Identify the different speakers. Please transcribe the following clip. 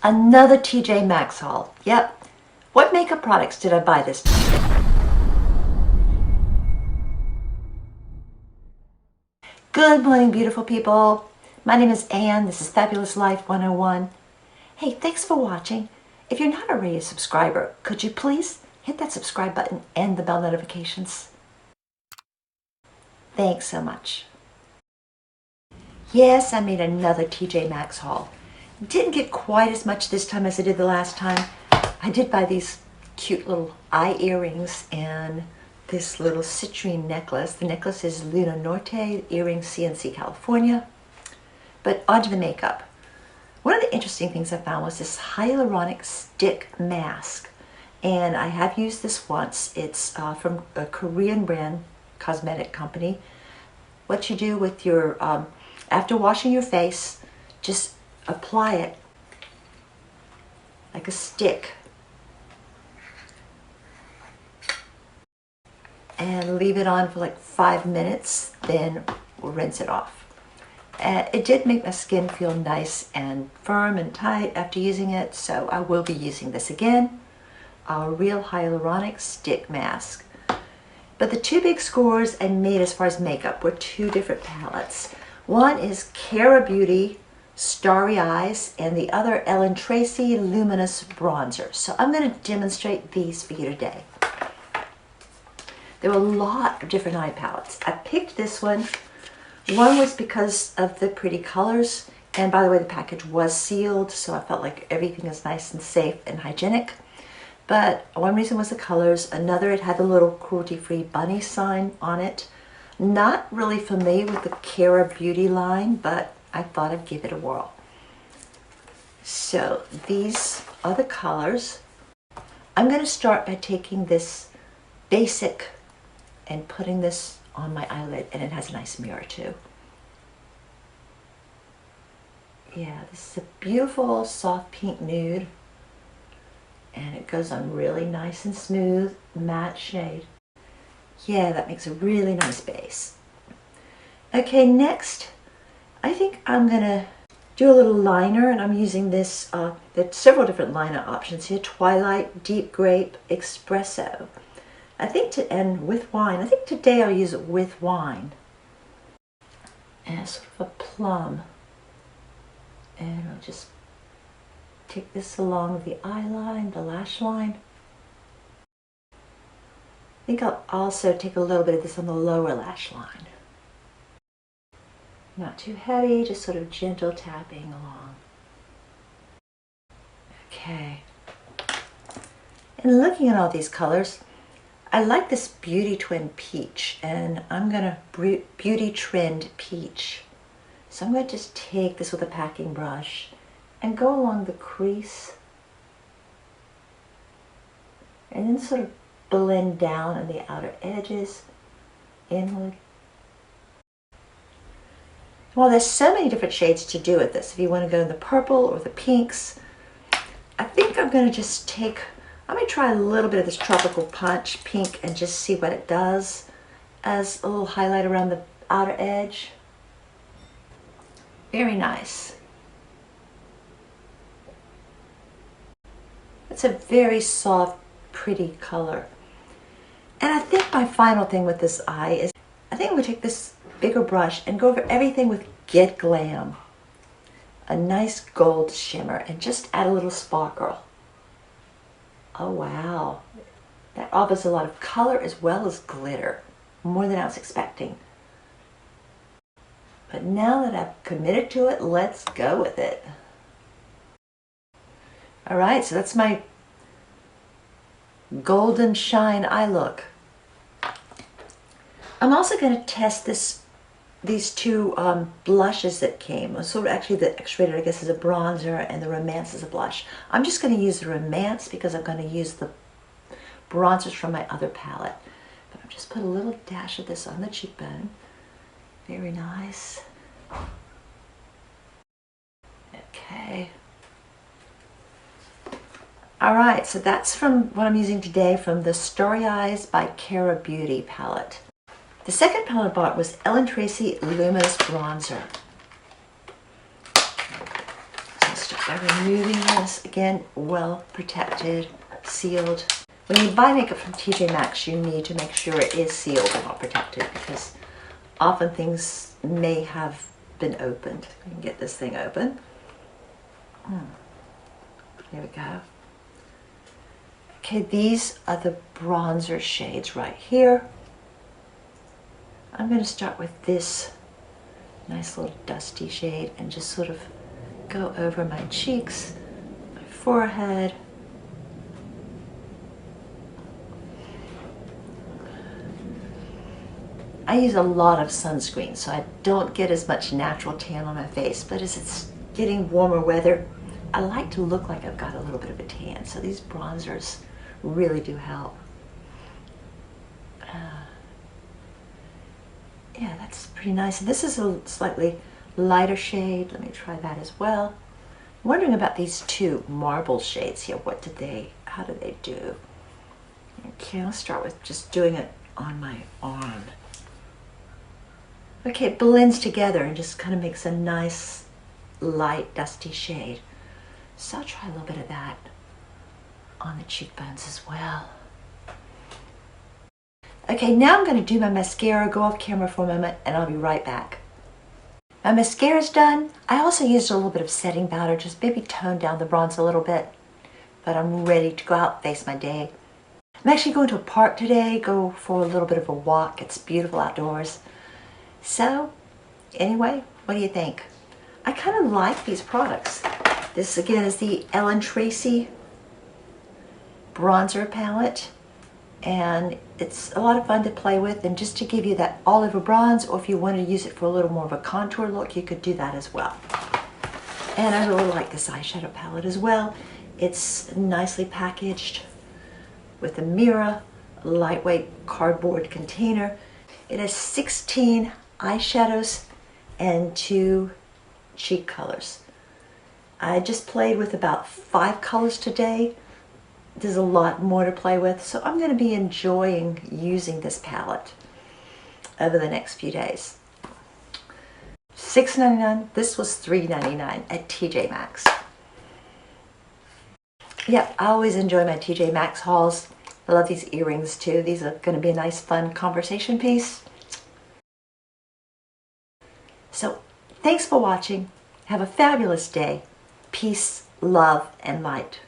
Speaker 1: Another TJ Maxx haul. Yep. What makeup products did I buy this time? Good morning, beautiful people. My name is Anne. This is Fabulous Life 101. Hey, thanks for watching. If you're not already a subscriber, could you please hit that subscribe button and the bell notifications? Thanks so much. Yes, I made another TJ Maxx haul. Didn't get quite as much this time as I did the last time. I did buy these cute little eye earrings and this little citrine necklace. The necklace is Luna Norte, earrings CNC California. But onto the makeup. One of the interesting things I found was this hyaluronic stick mask. And I have used this once. It's from a Korean brand cosmetic company. What you do with your, after washing your face, just apply it like a stick and leave it on for like 5 minutes, then rinse it off. It did make my skin feel nice and firm and tight after using it, so I will be using this again. A real hyaluronic stick mask. But the two big scores I made as far as makeup were two different palettes. One is Cara Beauty Starry Eyes, and the other Tracy Luminous Bronzer. So I'm going to demonstrate these for you today. There were a lot of different eye palettes. I picked this one. One was because of the pretty colors, and by the way, the package was sealed, so I felt like everything is nice and safe and hygienic. But one reason was the colors. Another, it had a little cruelty-free bunny sign on it. Not really familiar with the Cara Beauty line, but I thought I'd give it a whirl. So these are the colors. I'm going to start by taking this basic and putting this on my eyelid, and it has a nice mirror too. Yeah, this is a beautiful soft pink nude, and it goes on really nice and smooth, matte shade. Yeah, that makes a really nice base. Okay, next, I think I'm gonna do a little liner, and I'm using this, there's several different liner options here. Twilight, Deep Grape, Espresso. I think to end with wine. I think today I'll use it with wine. And sort of a plum. And I'll just take this along the eye line, the lash line. I think I'll also take a little bit of this on the lower lash line. Not too heavy, just sort of gentle tapping along. Okay. And looking at all these colors, I like this Beauty Twin Peach, and I'm gonna Beauty Trend Peach. So I'm gonna just take this with a packing brush and go along the crease and then sort of blend down on the outer edges, inward. Well, there's so many different shades to do with this. If you want to go in the purple or the pinks, I think I'm going to just take, I'm going to try a little bit of this Tropical Punch pink and just see what it does as a little highlight around the outer edge. Very nice. It's a very soft, pretty color. And I think my final thing with this eye is, I think I'm going to take this bigger brush and go over everything with Get Glam. A nice gold shimmer and just add a little sparkle. Oh wow. That offers a lot of color as well as glitter. More than I was expecting. But now that I've committed to it, let's go with it. Alright, so that's my golden shine eye look. I'm also going to test these two blushes that came. So actually the X-Rated, I guess, is a bronzer and the Romance is a blush. I'm just going to use the Romance because I'm going to use the bronzers from my other palette. But I'll just put a little dash of this on the cheekbone. Very nice. Okay. Alright, so that's from what I'm using today from the Starry Eyes by Cara Beauty palette. The second palette I bought was Tracy Luminous Bronzer. So I'll start by I'm removing this, again, well protected, sealed. When you buy makeup from TJ Maxx, you need to make sure it is sealed and well protected because often things may have been opened. We can get this thing open. There we go. Okay, these are the bronzer shades right here. I'm going to start with this nice little dusty shade and just sort of go over my cheeks, my forehead. I use a lot of sunscreen, so I don't get as much natural tan on my face, but as it's getting warmer weather, I like to look like I've got a little bit of a tan, so these bronzers really do help. Yeah, that's pretty nice. And this is a slightly lighter shade. Let me try that as well. I'm wondering about these two marble shades here. How do they do? Okay, I'll start with just doing it on my arm. Okay, it blends together and just kind of makes a nice light dusty shade. So I'll try a little bit of that on the cheekbones as well. Okay, now I'm going to do my mascara, go off camera for a moment, and I'll be right back. My mascara's done. I also used a little bit of setting powder, just maybe tone down the bronze a little bit, but I'm ready to go out and face my day. I'm actually going to a park today, go for a little bit of a walk. It's beautiful outdoors. So, anyway, what do you think? I kind of like these products. This again is the Tracy bronzer palette, and it's a lot of fun to play with, and just to give you that all over bronze, or if you want to use it for a little more of a contour look, you could do that as well. And I really like this eyeshadow palette as well. It's nicely packaged with a mirror, a lightweight cardboard container. It has 16 eyeshadows and 2 cheek colors. I just played with about 5 colors today. There's a lot more to play with, so I'm going to be enjoying using this palette over the next few days. $6.99. This was $3.99 at TJ Maxx. Yep, I always enjoy my TJ Maxx hauls. I love these earrings too. These are going to be a nice fun conversation piece. So thanks for watching. Have a fabulous day. Peace, love, and light.